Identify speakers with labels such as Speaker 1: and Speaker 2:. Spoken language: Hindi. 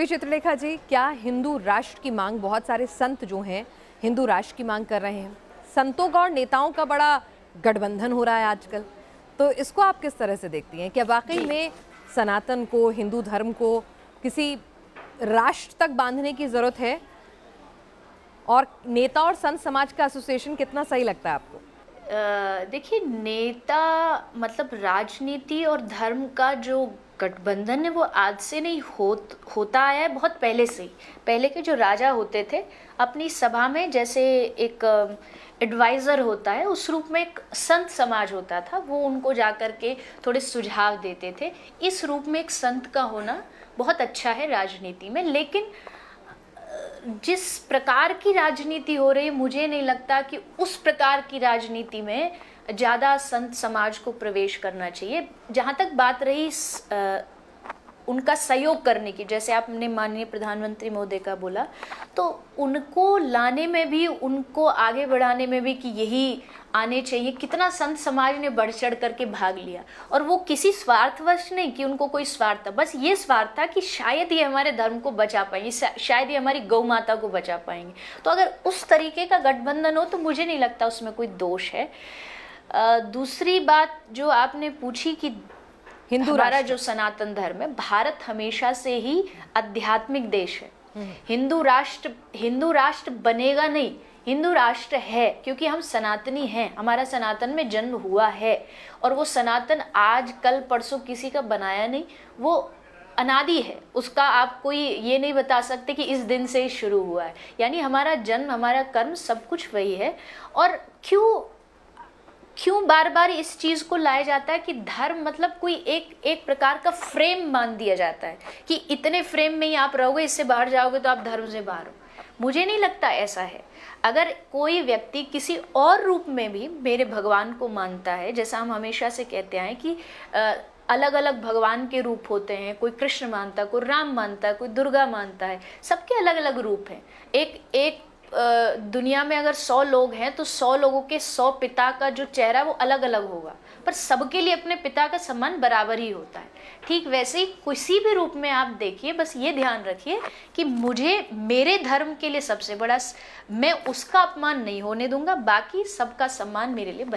Speaker 1: चलिए चित्रलेखा जी, क्या हिंदू राष्ट्र की मांग, बहुत सारे संत जो हैं हिंदू राष्ट्र की मांग कर रहे हैं, संतों का और नेताओं का बड़ा गठबंधन हो रहा है आजकल, तो इसको आप किस तरह से देखती हैं? क्या वाकई में सनातन को, हिंदू धर्म को किसी राष्ट्र तक बांधने की जरूरत है? और नेता और संत समाज का एसोसिएशन कितना सही लगता है आपको?
Speaker 2: देखिए, नेता मतलब राजनीति और धर्म का जो गठबंधन है वो आज से नहीं होता आया है, बहुत पहले से ही। पहले के जो राजा होते थे अपनी सभा में जैसे एक एडवाइज़र होता है, उस रूप में एक संत समाज होता था, वो उनको जा कर के थोड़े सुझाव देते थे। इस रूप में एक संत का होना बहुत अच्छा है राजनीति में। लेकिन जिस प्रकार की राजनीति हो रही है, मुझे नहीं लगता कि उस प्रकार की राजनीति में ज़्यादा संत समाज को प्रवेश करना चाहिए। जहाँ तक बात रही उनका सहयोग करने की, जैसे आपने माननीय प्रधानमंत्री महोदय का बोला, तो उनको लाने में भी, उनको आगे बढ़ाने में भी कि यही आने चाहिए, कितना संत समाज ने बढ़ चढ़ करके भाग लिया। और वो किसी स्वार्थवश नहीं कि उनको कोई स्वार्थ था, बस ये स्वार्थ था कि शायद ये हमारे धर्म को बचा पाएंगे, शायद ये हमारी गौ माता को बचा पाएंगे। तो अगर उस तरीके का गठबंधन हो तो मुझे नहीं लगता उसमें कोई दोष है। दूसरी बात जो आपने पूछी कि हमारा जो सनातन धर्म है, भारत हमेशा से ही आध्यात्मिक देश है। हिंदू राष्ट्र बनेगा नहीं, हिंदू राष्ट्र है, क्योंकि हम सनातनी हैं, हमारा सनातन में जन्म हुआ है। और वो सनातन आज कल परसों किसी का बनाया नहीं, वो अनादि है। उसका आप कोई ये नहीं बता सकते कि इस दिन से ही शुरू हुआ है। यानी हमारा जन्म, हमारा कर्म, सब कुछ वही है। और क्यों बार बार इस चीज़ को लाया जाता है कि धर्म मतलब कोई एक प्रकार का फ्रेम मान दिया जाता है कि इतने फ्रेम में ही आप रहोगे, इससे बाहर जाओगे तो आप धर्म से बाहर हो। मुझे नहीं लगता ऐसा है। अगर कोई व्यक्ति किसी और रूप में भी मेरे भगवान को मानता है, जैसा हम हमेशा से कहते हैं कि अलग अलग भगवान के रूप होते हैं, कोई कृष्ण मानता है, कोई राम मानता है, कोई दुर्गा मानता है, सबके अलग अलग रूप हैं। एक दुनिया में अगर 100 लोग हैं तो 100 लोगों के 100 पिता का जो चेहरा वो अलग अलग होगा, पर सबके लिए अपने पिता का सम्मान बराबर ही होता है। ठीक वैसे ही किसी भी रूप में आप देखिए, बस ये ध्यान रखिए कि मुझे मेरे धर्म के लिए सबसे बड़ा, मैं उसका अपमान नहीं होने दूंगा, बाकी सबका सम्मान मेरे लिए